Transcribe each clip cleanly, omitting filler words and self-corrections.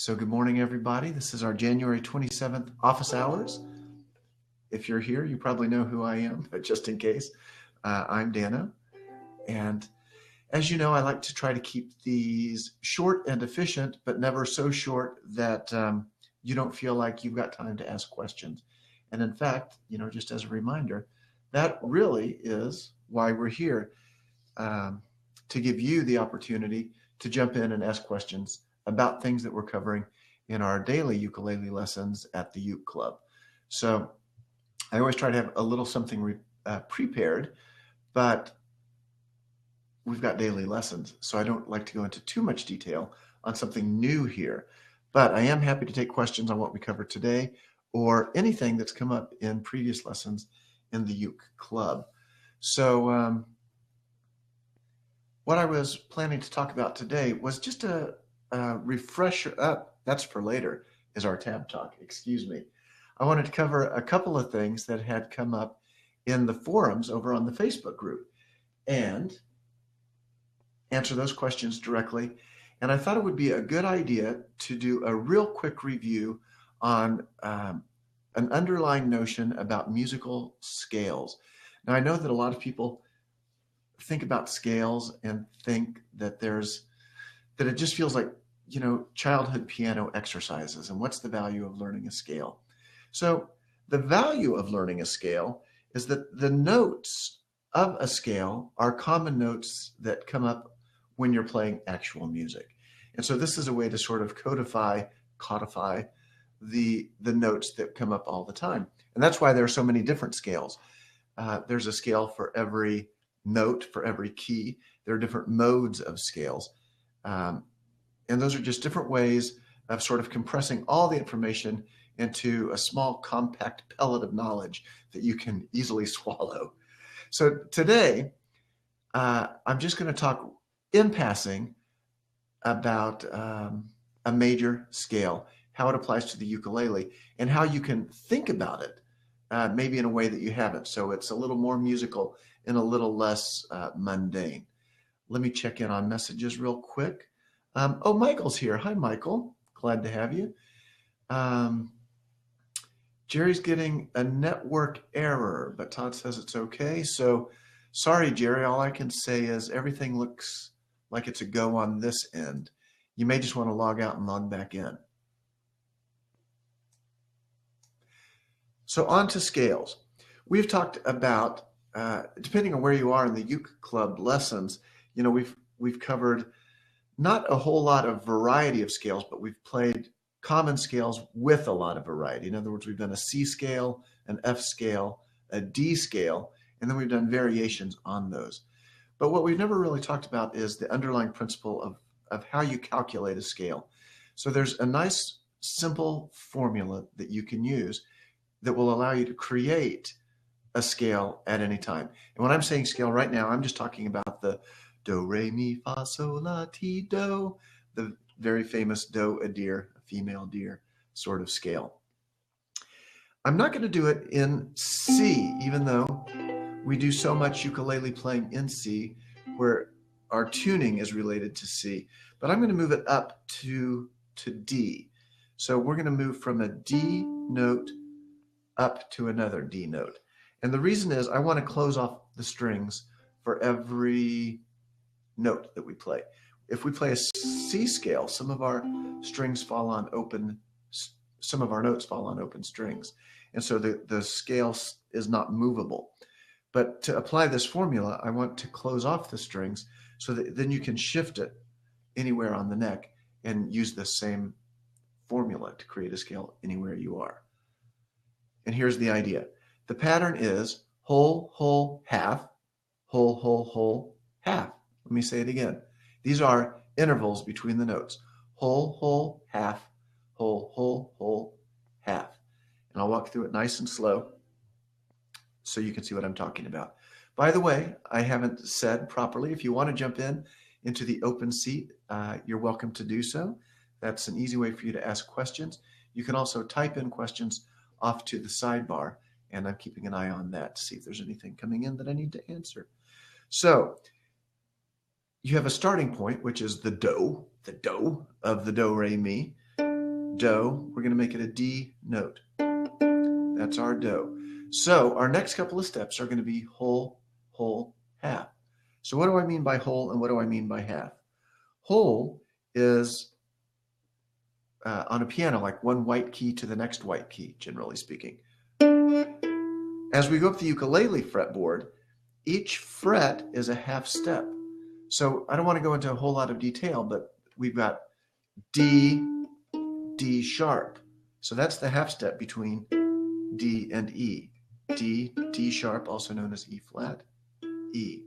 So good morning, everybody. This is our January 27th office hours. If you're here, you probably know who I am, but just in case, I'm Dano. And as you know, I like to try to keep these short and efficient, but never so short that you don't feel like you've got time to ask questions. And in fact, just as a reminder, that really is why we're here, to give you the opportunity to jump in and ask questions about things that we're covering in our daily ukulele lessons at the Uke Club. So I always try to have a little something prepared, but we've got daily lessons, so I don't like to go into too much detail on something new here. But I am happy to take questions on what we covered today or anything that's come up in previous lessons in the Uke Club. So what I was planning to talk about today was just a refresher. That's for later, is our tab talk. Excuse me. I wanted to cover a couple of things that had come up in the forums over on the Facebook group and answer those questions directly. And I thought it would be a good idea to do a real quick review on an underlying notion about musical scales. Now, I know that a lot of people think about scales and think that it just feels like, childhood piano exercises. And what's the value of learning a scale? So the value of learning a scale is that the notes of a scale are common notes that come up when you're playing actual music. And so this is a way to sort of codify the notes that come up all the time. And that's why there are so many different scales. There's a scale for every note, for every key. There are different modes of scales. And those are just different ways of sort of compressing all the information into a small, compact pellet of knowledge that you can easily swallow. So today, I'm just going to talk in passing about a major scale, how it applies to the ukulele, and how you can think about it, maybe in a way that you haven't. So it's a little more musical and a little less mundane. Let me check in on messages real quick. Oh, Michael's here. Hi, Michael. Glad to have you. Jerry's getting a network error, but Todd says it's okay. So sorry, Jerry. All I can say is everything looks like it's a go on this end. You may just want to log out and log back in. So on to scales. We've talked about, depending on where you are in the Uke Club lessons, we've covered not a whole lot of variety of scales, but we've played common scales with a lot of variety. In other words, we've done a C scale, an F scale, a D scale, and then we've done variations on those. But what we've never really talked about is the underlying principle of how you calculate a scale. So there's a nice, simple formula that you can use that will allow you to create a scale at any time. And when I'm saying scale right now, I'm just talking about the do, re, mi, fa, sol, la, ti, do, the very famous do, a deer, a female deer sort of scale. I'm not going to do it in C, even though we do so much ukulele playing in C where our tuning is related to C, but I'm going to move it up to D. So we're going to move from a D note up to another D note. And the reason is I want to close off the strings for every note that we play. If we play a C scale, some of our strings fall on open, some of our notes fall on open strings. And so the scale is not movable. But to apply this formula, I want to close off the strings so that then you can shift it anywhere on the neck and use the same formula to create a scale anywhere you are. And here's the idea. The pattern is whole, whole, half, whole, whole, whole, half. Let me say it again. These are intervals between the notes. Whole, whole, half, whole, whole, whole, half. And I'll walk through it nice and slow so you can see what I'm talking about. By the way, I haven't said properly, if you want to jump into the open seat, you're welcome to do so. That's an easy way for you to ask questions. You can also type in questions off to the sidebar, and I'm keeping an eye on that to see if there's anything coming in that I need to answer. So you have a starting point, which is the do of the do, re, mi. do. We're going to make it a D note. That's our do. So our next couple of steps are going to be whole, whole, half. So what do I mean by whole and what do I mean by half? Whole is on a piano like one white key to the next white key, generally speaking. As we go up the ukulele fretboard, each fret is a half step. So I don't want to go into a whole lot of detail, but we've got D, D sharp. So that's the half step between D and E. D, D sharp, also known as E flat, E.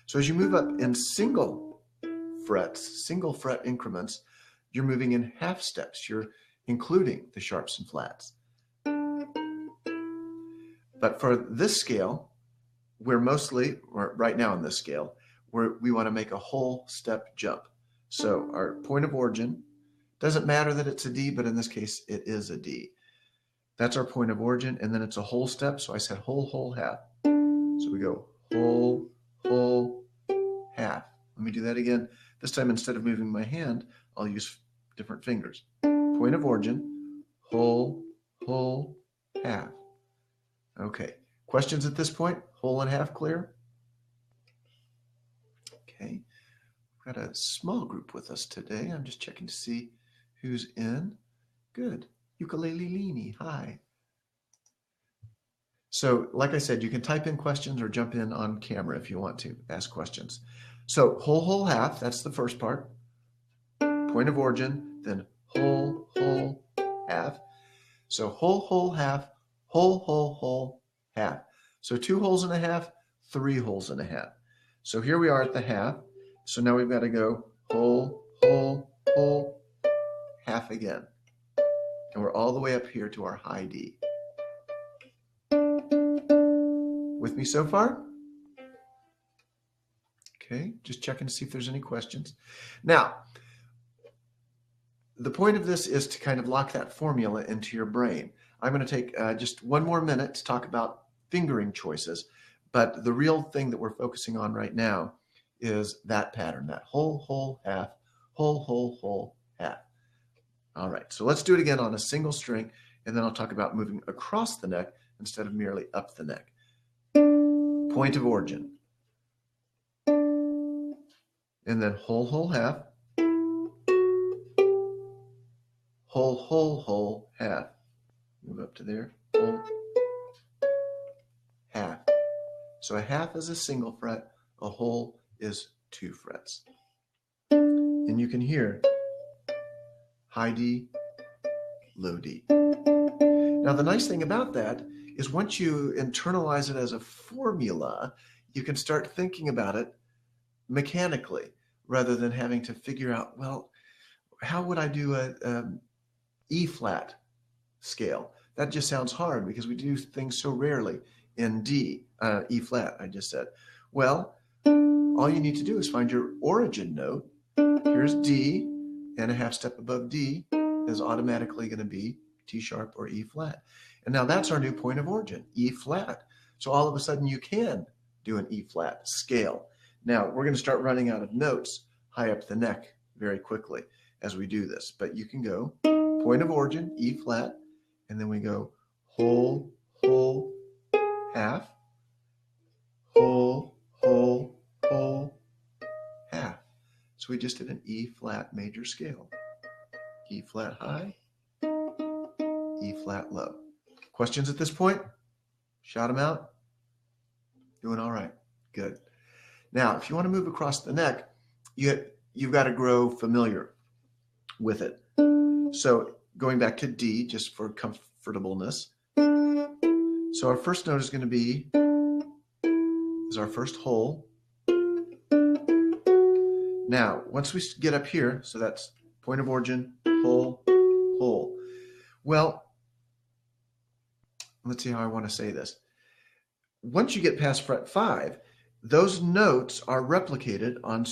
So as you move up in single frets, single fret increments, you're moving in half steps. You're including the sharps and flats. But for this scale, we're mostly, or right now in this scale, we want to make a whole step jump. So our point of origin, doesn't matter that it's a D, but in this case, it is a D. That's our point of origin, and then it's a whole step. So I said whole, whole, half. So we go whole, whole, half. Let me do that again. This time, instead of moving my hand, I'll use different fingers. Point of origin, whole, whole, half. Okay. Questions at this point? Whole and half clear? Okay. We've got a small group with us today. I'm just checking to see who's in. Good. Ukulele Leanie, hi. So, like I said, you can type in questions or jump in on camera if you want to ask questions. So, whole, whole, half, that's the first part. Point of origin, then whole, whole, half. So, whole, whole, half, whole, whole, whole, half. So 2 holes and a half, 3 holes and a half. So here we are at the half. So now we've got to go whole, whole, whole, half again. And we're all the way up here to our high D. With me so far? Okay, just checking to see if there's any questions. Now, the point of this is to kind of lock that formula into your brain. I'm going to take just one more minute to talk about fingering choices, but the real thing that we're focusing on right now is that pattern, that whole, whole, half, whole, whole, whole, half. All right, so let's do it again on a single string, and then I'll talk about moving across the neck instead of merely up the neck. Point of origin. And then whole, whole, half. Whole, whole, whole, half. Move up to there. Whole, half. So a half is a single fret, a whole is 2 frets. And you can hear high D, low D. Now the nice thing about that is once you internalize it as a formula, you can start thinking about it mechanically rather than having to figure out, well, how would I do a E flat scale? That just sounds hard because we do things so rarely in D, E flat, I just said. Well, all you need to do is find your origin note. Here's D, and a half step above D is automatically going to be T sharp or E flat. And now that's our new point of origin, E flat. So all of a sudden you can do an E flat scale. Now we're going to start running out of notes high up the neck very quickly as we do this. But you can go point of origin, E flat, and then we go whole, whole, half, whole, whole, whole, half. So we just did an E flat major scale. E flat high, E flat low. Questions at this point? Shout them out. Doing all right. Good. Now, if you want to move across the neck, you've got to grow familiar with it. So going back to D, just for comfortableness. So our first note is going to be, is our first whole. Now, once we get up here, so that's point of origin, whole, whole. Well, let's see how I want to say this. Once you get past fret 5, those notes are replicated on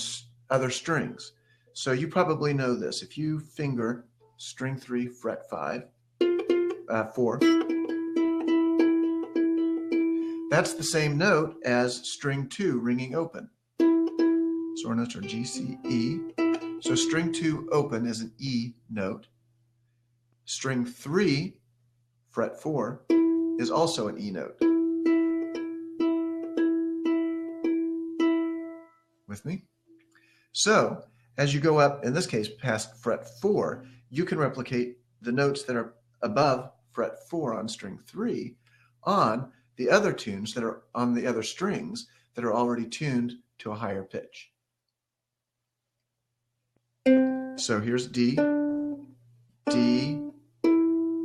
other strings. So you probably know this. If you finger string 3, fret 5, 4, that's the same note as string 2 ringing open. So our notes are G, C, E. So string 2 open is an E note. String 3, fret 4, is also an E note. With me? So as you go up, in this case, past fret 4, you can replicate the notes that are above fret 4 on string 3 on the other tunes that are on the other strings that are already tuned to a higher pitch. So here's D. D,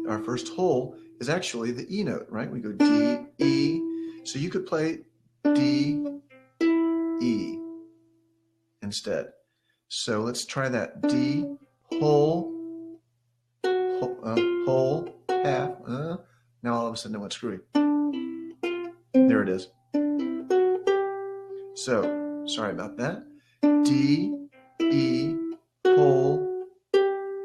our first whole, is actually the E note, right? We go D, E. So you could play D, E instead. So let's try that. D, whole, whole, half. Now all of a sudden it went screwy. There it is. So, sorry about that. D, E, whole,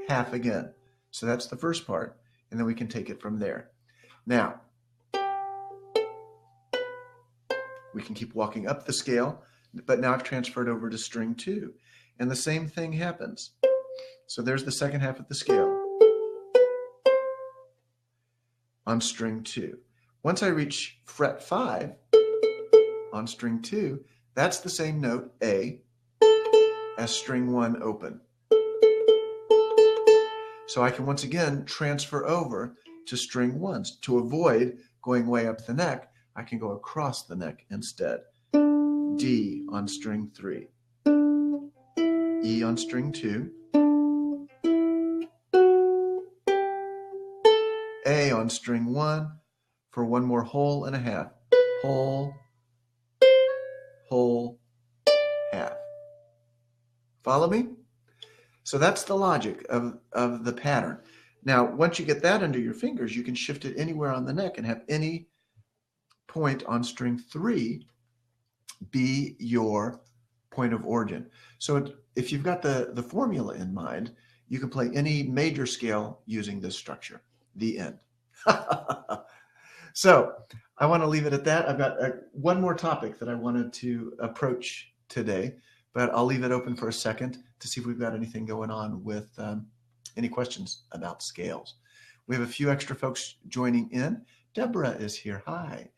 half again. So that's the first part, and then we can take it from there. Now, we can keep walking up the scale, but now I've transferred over to string 2, and the same thing happens. So there's the second half of the scale on string 2. Once I reach fret 5 on string 2, that's the same note, A, as string 1 open. So I can once again transfer over to string 1s. To avoid going way up the neck, I can go across the neck instead. D on string 3, E on string 2, A on string 1 for one more whole and a half. Whole, whole, half. Follow me? So that's the logic of the pattern. Now, once you get that under your fingers, you can shift it anywhere on the neck and have any point on string 3 be your point of origin. So if you've got the formula in mind, you can play any major scale using this structure. The end. So I want to leave it at that. I've got one more topic that I wanted to approach today, but I'll leave it open for a second to see if we've got anything going on with any questions about scales. We have a few extra folks joining in. Deborah is here. Hi.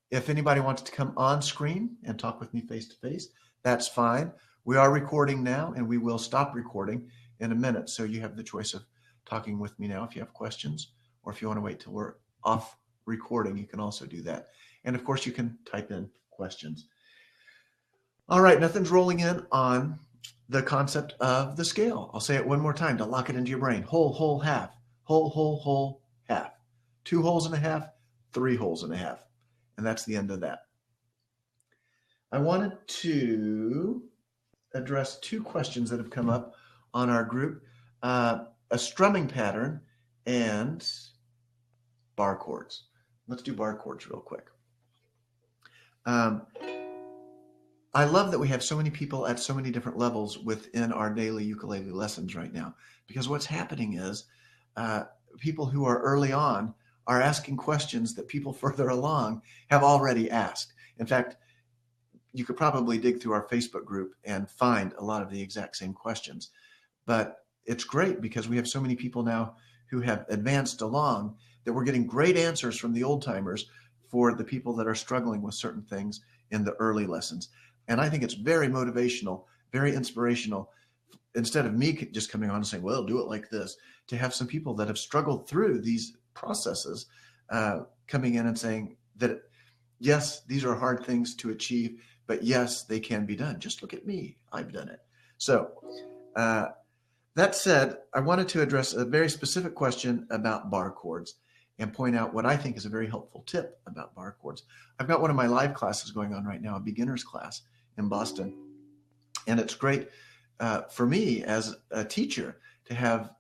If anybody wants to come on screen and talk with me face to face, that's fine. We are recording now, and we will stop recording in a minute. So you have the choice of talking with me now if you have questions, or if you want to wait till we're off recording, you can also do that. And of course, you can type in questions. All right, nothing's rolling in on the concept of the scale. I'll say it one more time to lock it into your brain. Whole, whole, half. Whole, whole, whole, half. 2 holes and a half, 3 holes and a half. And that's the end of that. I wanted to address 2 questions that have come up on our group. A strumming pattern and bar chords. Let's do bar chords real quick. I love that we have so many people at so many different levels within our daily ukulele lessons right now, because what's happening is people who are early on are asking questions that people further along have already asked. In fact, you could probably dig through our Facebook group and find a lot of the exact same questions. But it's great because we have so many people now who have advanced along that we're getting great answers from the old timers for the people that are struggling with certain things in the early lessons. And I think it's very motivational, very inspirational. Instead of me just coming on and saying, well, do it like this, to have some people that have struggled through these processes coming in and saying that, yes, these are hard things to achieve, but yes, they can be done. Just look at me. I've done it. So that said, I wanted to address a very specific question about bar chords and point out what I think is a very helpful tip about bar chords. I've got one of my live classes going on right now, a beginner's class in Boston. And it's great for me as a teacher to have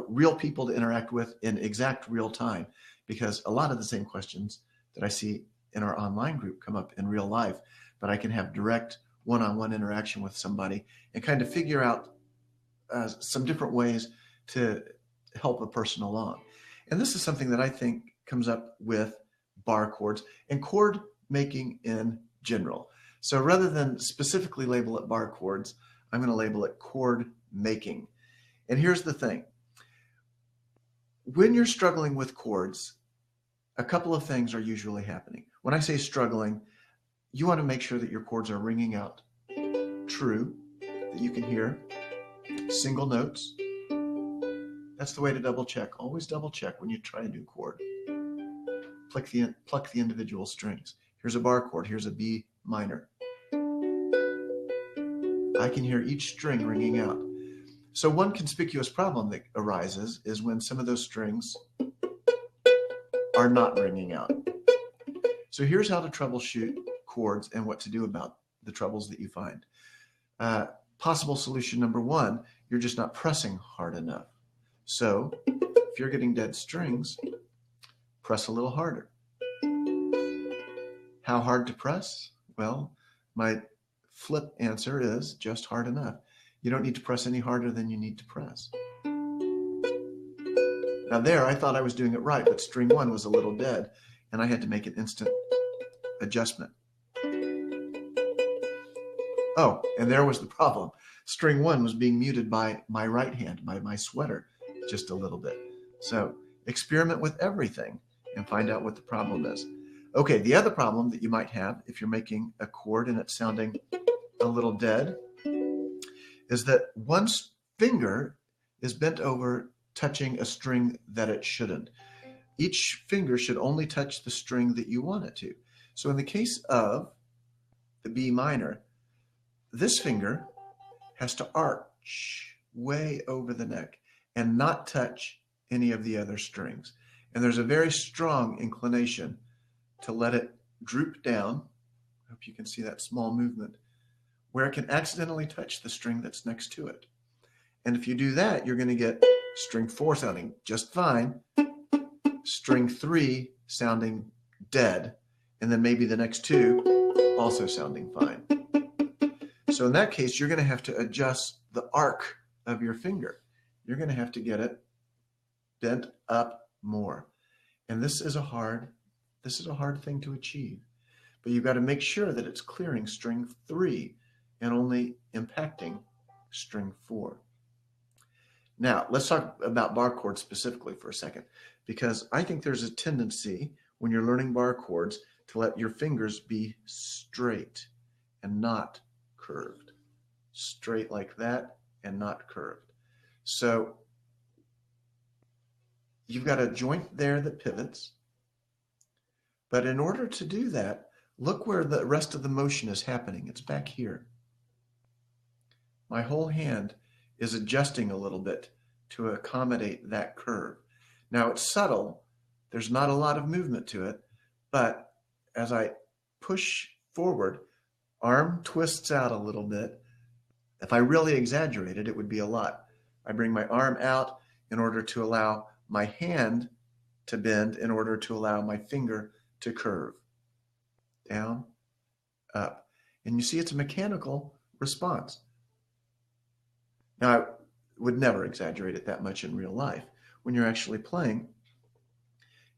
real people to interact with in exact real time, because a lot of the same questions that I see in our online group come up in real life, but I can have direct one-on-one interaction with somebody and kind of figure out some different ways to help a person along. And this is something that I think comes up with bar chords and chord making in general. So rather than specifically label it bar chords, I'm going to label it chord making. And here's the thing. When you're struggling with chords, a couple of things are usually happening. When I say struggling, you want to make sure that your chords are ringing out true, that you can hear single notes. That's the way to double check. Always double check when you try a new chord. Pluck the individual strings. Here's a bar chord. Here's a B minor. I can hear each string ringing out. So one conspicuous problem that arises is when some of those strings are not ringing out. So here's how to troubleshoot chords and what to do about the troubles that you find. Possible solution number one, you're just not pressing hard enough. So if you're getting dead strings, press a little harder. How hard to press? Well, my flip answer is just hard enough. You don't need to press any harder than you need to press. Now there, I thought I was doing it right, but string one was a little dead, and I had to make an instant adjustment. Oh, and there was the problem. String one was being muted by my right hand, by my sweater, just a little bit. So experiment with everything and find out what the problem is. Okay, the other problem that you might have if you're making a chord and it's sounding a little dead is that one finger is bent over touching a string that it shouldn't. Each finger should only touch the string that you want it to. So in the case of the B minor, this finger has to arch way over the neck and not touch any of the other strings. And there's a very strong inclination to let it droop down. I hope you can see that small movement where it can accidentally touch the string that's next to it. And if you do that, you're going to get string 4 sounding just fine, string 3 sounding dead, and then maybe the next 2 also sounding fine. So in that case, you're going to have to adjust the arc of your finger. You're going to have to get it bent up more. And this is a hard thing to achieve. But you've got to make sure that it's clearing string 3 and only impacting string 4. Now, let's talk about bar chords specifically for a second, because I think there's a tendency when you're learning bar chords to let your fingers be straight and not curved. Straight like that and not curved. So you've got a joint there that pivots. But in order to do that, look where the rest of the motion is happening. It's back here. My whole hand is adjusting a little bit to accommodate that curve. Now it's subtle. There's not a lot of movement to it, but as I push forward, arm twists out a little bit. If I really exaggerated, it would be a lot. I bring my arm out in order to allow my hand to bend, in order to allow my finger to curve. Down, up. And you see it's a mechanical response. Now, I would never exaggerate it that much in real life. When you're actually playing,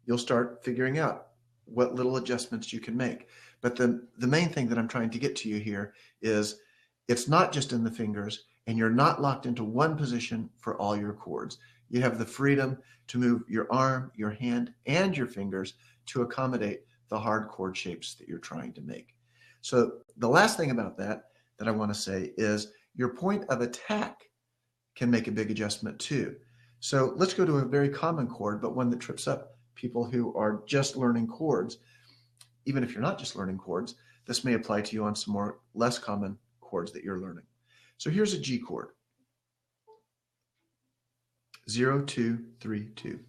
you'll start figuring out what little adjustments you can make. But the main thing that I'm trying to get to you here is it's not just in the fingers, and you're not locked into one position for all your chords. You have the freedom to move your arm, your hand, and your fingers to accommodate the hard chord shapes that you're trying to make. So the last thing about that I want to say is your point of attack can make a big adjustment too. So let's go to a very common chord, but one that trips up people who are just learning chords. Even if you're not just learning chords, this may apply to you on some more less common chords that you're learning. So here's a G chord. 0, 2, 3, 2.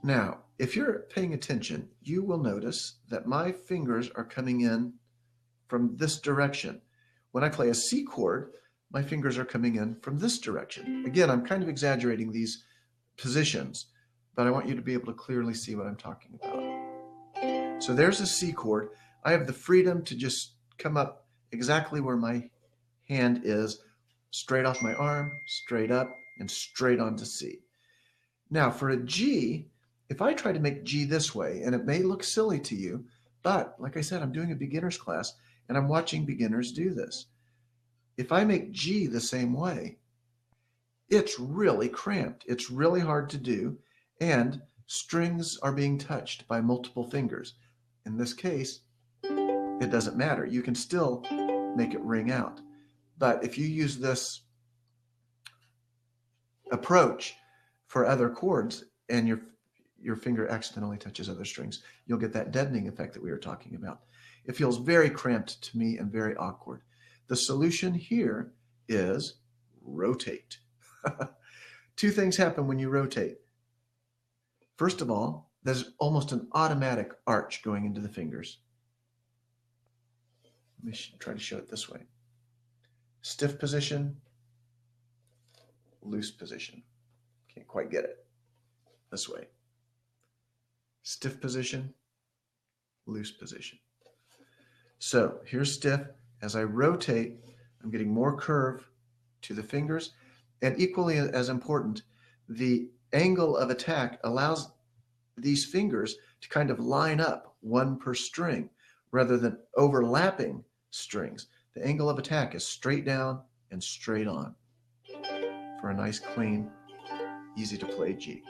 Now, if you're paying attention, you will notice that my fingers are coming in from this direction. When I play a C chord, my fingers are coming in from this direction. Again, I'm kind of exaggerating these positions, but I want you to be able to clearly see what I'm talking about. So there's a C chord. I have the freedom to just come up exactly where my hand is, straight off my arm, straight up, and straight onto C. Now for a G, if I try to make G this way, and it may look silly to you, but like I said, I'm doing a beginner's class, and I'm watching beginners do this. If I make G the same way, it's really cramped. It's really hard to do. And strings are being touched by multiple fingers. In this case, it doesn't matter. You can still make it ring out. But if you use this approach for other chords and your finger accidentally touches other strings, you'll get that deadening effect that we were talking about. It feels very cramped to me and very awkward. The solution here is rotate. Two things happen when you rotate. First of all, there's almost an automatic arch going into the fingers. Let me try to show it this way. Stiff position, loose position. Can't quite get it. This way. Stiff position, loose position. So here's stiff. As I rotate, I'm getting more curve to the fingers. And equally as important, the angle of attack allows these fingers to kind of line up, one per string, rather than overlapping strings. The angle of attack is straight down and straight on for a nice, clean, easy to play G.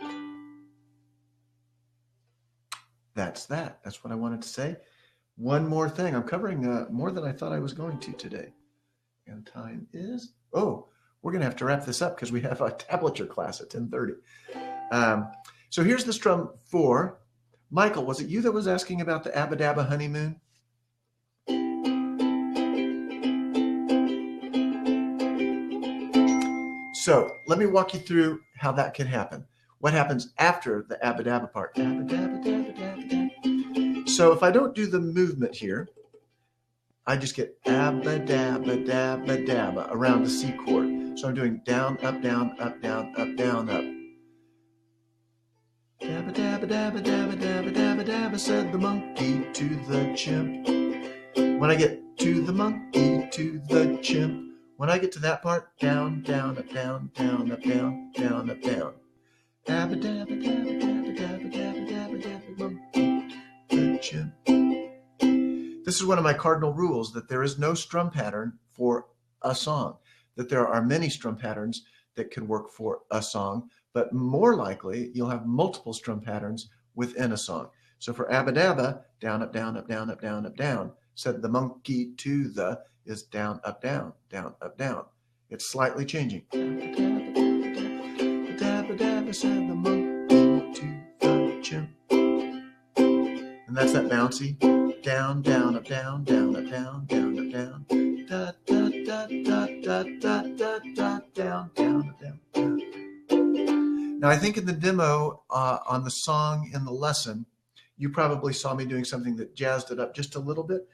That's that. That's what I wanted to say. One more thing. I'm covering more than I thought I was going to today. And time is, we're going to have to wrap this up because we have a tablature class at 10:30. So here's the strum 4. Michael, was it you that was asking about the Abba Dabba honeymoon? So let me walk you through how that can happen. What happens after the Abba Dabba part? Abba Dabba Dabba Dabba Dabba. So if I don't do the movement here, I just get Abba Dabba Dabba Dabba around the C chord. So I'm doing down, up, down, up, down, up, down, up. Dabba Dabba Dabba Dabba Dabba Dabba Dabba, said the monkey to the chimp. When I get to the monkey to the chimp, when I get to that part, down, down, up, down, down, up, down, down, up, down. Dabba dabba dabba dabba dabba dabba dabba dabba monkey the chimp. This is one of my cardinal rules, that there is no strum pattern for a song, that there are many strum patterns that can work for a song, but more likely you'll have multiple strum patterns within a song. So for Abba Dabba, down, up, down, up, down, up, down, up, down, said the monkey to the is down, up, down, down, up, down. It's slightly changing. Dabba dabba said the monkey to the chimp. And that's that bouncy. Down, down, up, down, down, up, down, down, up, down. Da, da, da, da, da, da, da, da, down, down, up, down, down. Now I think in the demo on the song in the lesson, you probably saw me doing something that jazzed it up just a little bit,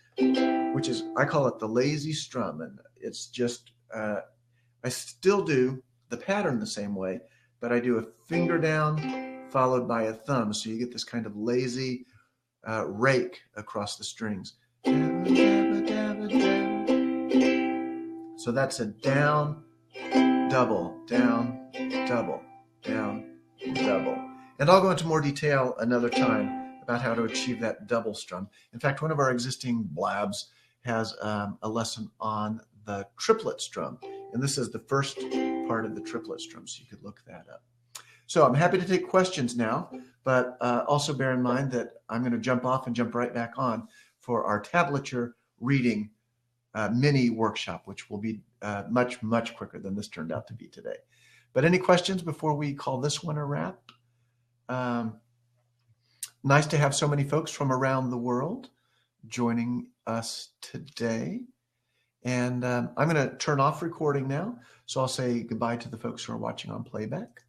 which is, I call it the lazy strum. And it's just, I still do the pattern the same way, but I do a finger down followed by a thumb. So you get this kind of lazy rake across the strings. So that's a down, double, down, double, down, double. And I'll go into more detail another time about how to achieve that double strum. In fact, one of our existing blabs has a lesson on the triplet strum. And this is the first part of the triplet strum, so you could look that up. So I'm happy to take questions now, but also bear in mind that I'm going to jump off and jump right back on for our tablature reading mini workshop, which will be much, much quicker than this turned out to be today. But any questions before we call this one a wrap? Nice to have so many folks from around the world joining us today. And I'm going to turn off recording now. So I'll say goodbye to the folks who are watching on playback.